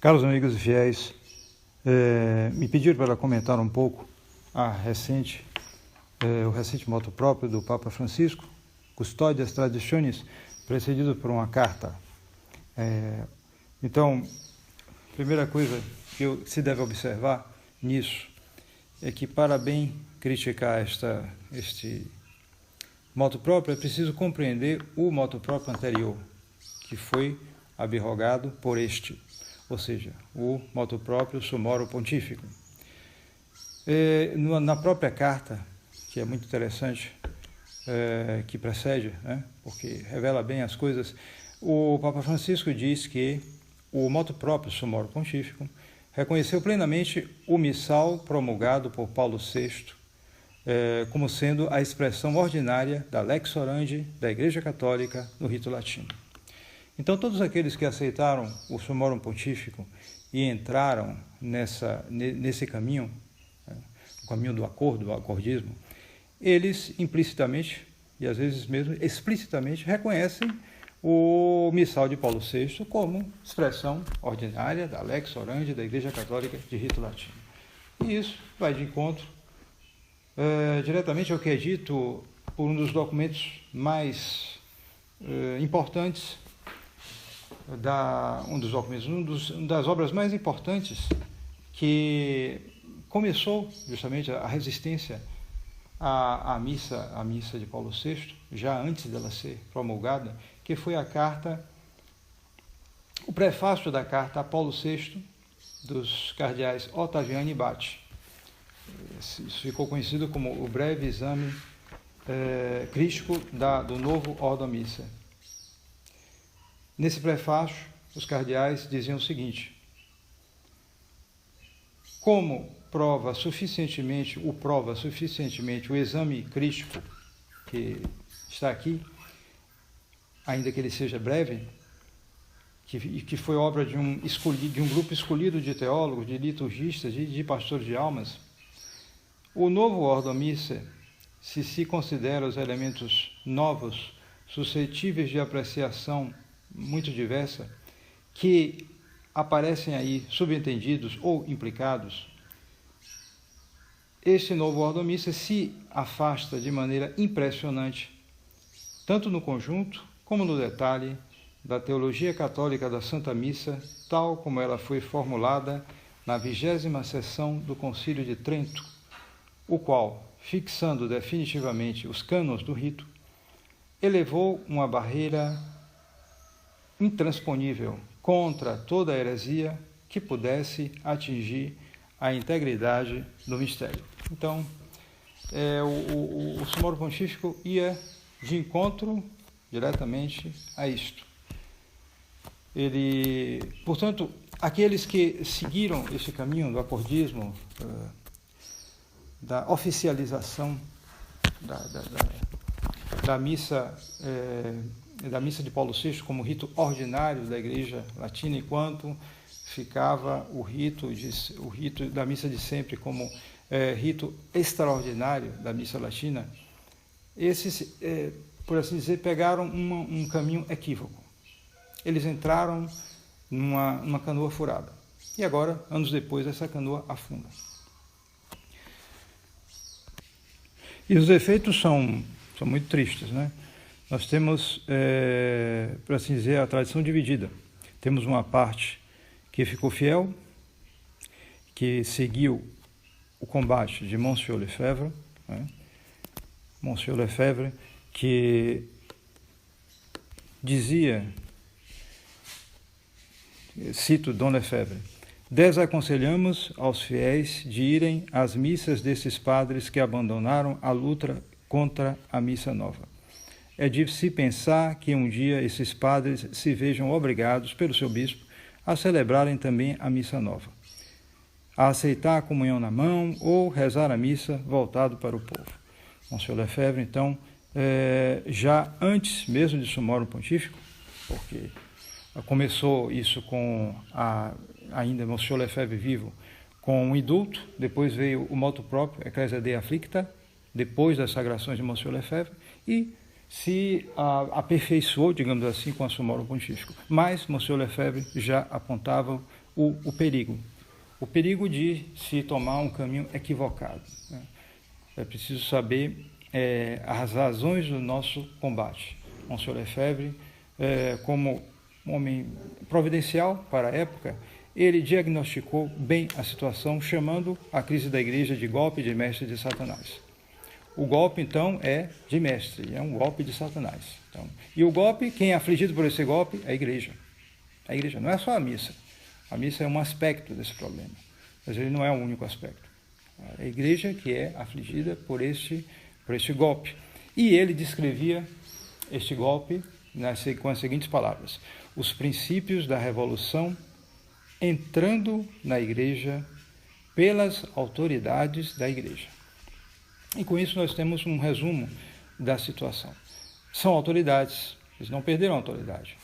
Caros amigos e fiéis, me pediram para comentar um pouco o recente moto próprio do Papa Francisco, Custódias Traditionis, precedido por uma carta. Então, a primeira coisa que se deve observar nisso é que, para bem criticar este moto próprio, é preciso compreender o moto próprio anterior, que foi abrogado por este, ou seja, o motu próprio Summorum Pontificum. Na própria carta, que é muito interessante, que precede, porque revela bem as coisas, o Papa Francisco diz que o motu próprio Summorum Pontificum reconheceu plenamente o missal promulgado por Paulo VI como sendo a expressão ordinária da lex orandi da Igreja Católica no rito latino. Então, todos aqueles que aceitaram o Summorum Pontificum e entraram nesse caminho, o caminho do acordismo, eles implicitamente, e às vezes mesmo explicitamente, reconhecem o missal de Paulo VI como expressão ordinária da lex orandi da Igreja Católica de rito latino. E isso vai de encontro diretamente ao que é dito por um dos documentos mais importantes, uma das obras mais importantes que começou justamente a resistência à missa de Paulo VI, já antes dela ser promulgada, que foi o prefácio da carta a Paulo VI dos cardeais Ottaviani e Batti. Isso ficou conhecido como o breve exame crítico do novo Ordo Missa. Nesse prefácio, os cardeais diziam o seguinte: como prova suficientemente o exame crítico que está aqui, ainda que ele seja breve, que foi obra de um grupo escolhido de teólogos, de liturgistas, de pastores de almas, o novo Ordo Missa, se considera os elementos novos, suscetíveis de apreciação muito diversa, que aparecem aí subentendidos ou implicados, este novo Ordo Missa se afasta de maneira impressionante, tanto no conjunto como no detalhe, da teologia católica da Santa Missa, tal como ela foi formulada na 20ª sessão do Concílio de Trento, o qual, fixando definitivamente os cânones do rito, elevou uma barreira intransponível contra toda a heresia que pudesse atingir a integridade do mistério. Então, o Summorum Pontífico ia de encontro diretamente a isto. Portanto, aqueles que seguiram esse caminho do acordismo, da oficialização da missa de Paulo VI como rito ordinário da Igreja Latina, enquanto ficava o rito da missa de sempre como rito extraordinário da missa latina, esses, por assim dizer, pegaram um caminho equívoco. Eles entraram numa canoa furada. E agora, anos depois, essa canoa afunda. E os efeitos são muito tristes, né? Nós temos, por assim dizer, a tradição dividida. Temos uma parte que ficou fiel, que seguiu o combate de Monsieur Lefebvre, Monsieur Lefebvre, que dizia, cito Dom Lefebvre: desaconselhamos aos fiéis de irem às missas desses padres que abandonaram a luta contra a missa nova. É de se pensar que um dia esses padres se vejam obrigados pelo seu bispo a celebrarem também a missa nova, a aceitar a comunhão na mão ou rezar a missa voltado para o povo. Monsieur Lefebvre, então, já antes mesmo de Summorum Pontífico, porque começou isso com ainda Monsieur Lefebvre vivo, com um indulto, depois veio o motu próprio, Ecclesia Dei Afflicta, depois das sagrações de Monsieur Lefebvre, e se aperfeiçoou, digamos assim, com a Summorum Pontífico. Mas Monsieur Lefebvre já apontava o perigo. O perigo de se tomar um caminho equivocado, né? É preciso saber as razões do nosso combate. Monsieur Lefebvre, como um homem providencial para a época, ele diagnosticou bem a situação, chamando a crise da igreja de golpe de mestre de Satanás. O golpe, então, é de mestre, é um golpe de Satanás. Então, e o golpe, quem é afligido por esse golpe? É a igreja. A igreja não é só a missa. A missa é um aspecto desse problema, mas ele não é o único aspecto. É a igreja que é afligida por este golpe. E ele descrevia este golpe com as seguintes palavras: os princípios da revolução entrando na igreja pelas autoridades da igreja. E com isso nós temos um resumo da situação. São autoridades, eles não perderam a autoridade.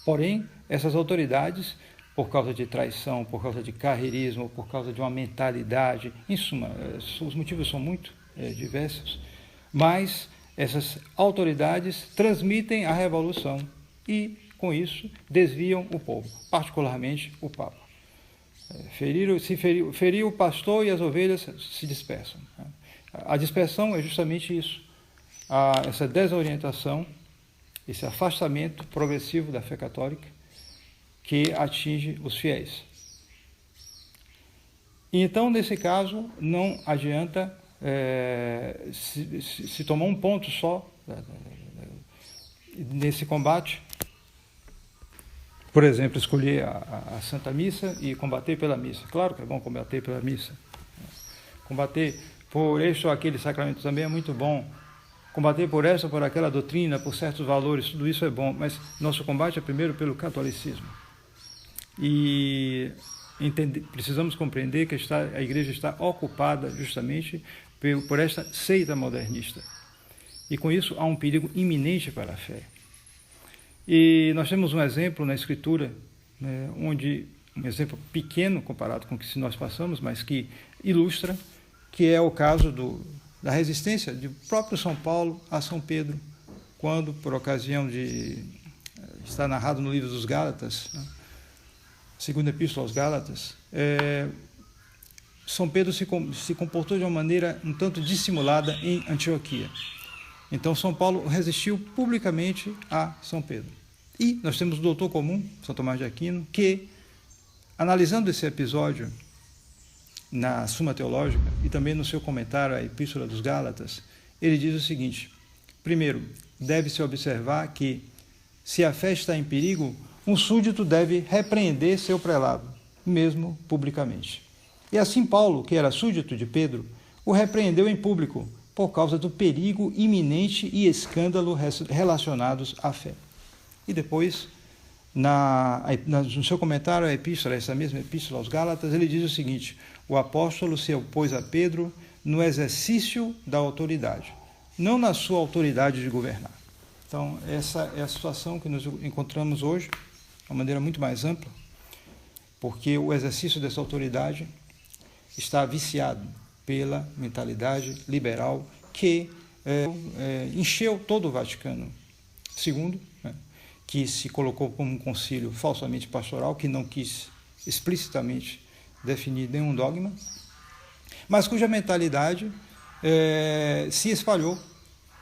Porém, essas autoridades, por causa de traição, por causa de carreirismo, por causa de uma mentalidade, em suma, os motivos são muito diversos, mas essas autoridades transmitem a revolução e, com isso, desviam o povo, particularmente o Papa. Feriu o pastor e as ovelhas se dispersam. A dispersão é justamente isso, essa desorientação, esse afastamento progressivo da fé católica que atinge os fiéis. E então, nesse caso, não adianta se tomar um ponto só nesse combate. Por exemplo, escolher a Santa Missa e combater pela missa. Claro que é bom combater pela missa. Combater por este ou aquele sacramento também é muito bom. Combater por essa ou por aquela doutrina, por certos valores, tudo isso é bom. Mas nosso combate é primeiro pelo catolicismo. E precisamos compreender que a igreja está ocupada justamente por esta seita modernista. E com isso há um perigo iminente para a fé. E nós temos um exemplo na Escritura, né, um exemplo pequeno comparado com o que nós passamos, mas que ilustra, que é o caso da resistência do próprio São Paulo a São Pedro, quando, por ocasião está narrado no livro dos Gálatas, né, segunda epístola aos Gálatas, São Pedro se comportou de uma maneira um tanto dissimulada em Antioquia. Então, São Paulo resistiu publicamente a São Pedro. E nós temos o doutor comum, São Tomás de Aquino, que, analisando esse episódio na Suma Teológica e também no seu comentário à Epístola dos Gálatas, ele diz o seguinte: primeiro, deve-se observar que, se a fé está em perigo, um súdito deve repreender seu prelado, mesmo publicamente. E assim Paulo, que era súdito de Pedro, o repreendeu em público, por causa do perigo iminente e escândalo relacionados à fé. E depois, no seu comentário à epístola, essa mesma epístola aos Gálatas, ele diz o seguinte: o apóstolo se opôs a Pedro no exercício da autoridade, não na sua autoridade de governar. Então, essa é a situação que nos encontramos hoje, de uma maneira muito mais ampla, porque o exercício dessa autoridade está viciado pela mentalidade liberal que encheu todo o Vaticano II, né, que se colocou como um concílio falsamente pastoral, que não quis explicitamente definir nenhum dogma, mas cuja mentalidade se espalhou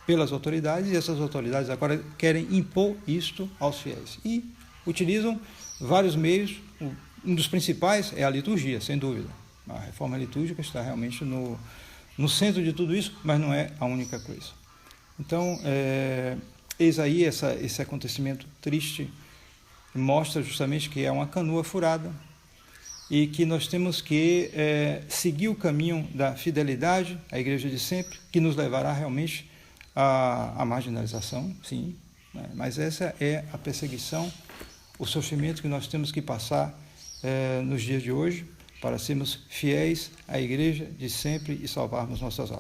pelas autoridades, e essas autoridades agora querem impor isto aos fiéis. E utilizam vários meios, um dos principais é a liturgia, sem dúvida. A reforma litúrgica está realmente no centro de tudo isso, mas não é a única coisa. Então, eis aí esse acontecimento triste, mostra justamente que é uma canoa furada e que nós temos que seguir o caminho da fidelidade à igreja de sempre, que nos levará realmente à marginalização, sim, né? Mas essa é a perseguição, o sofrimento que nós temos que passar nos dias de hoje, para sermos fiéis à igreja de sempre e salvarmos nossas almas.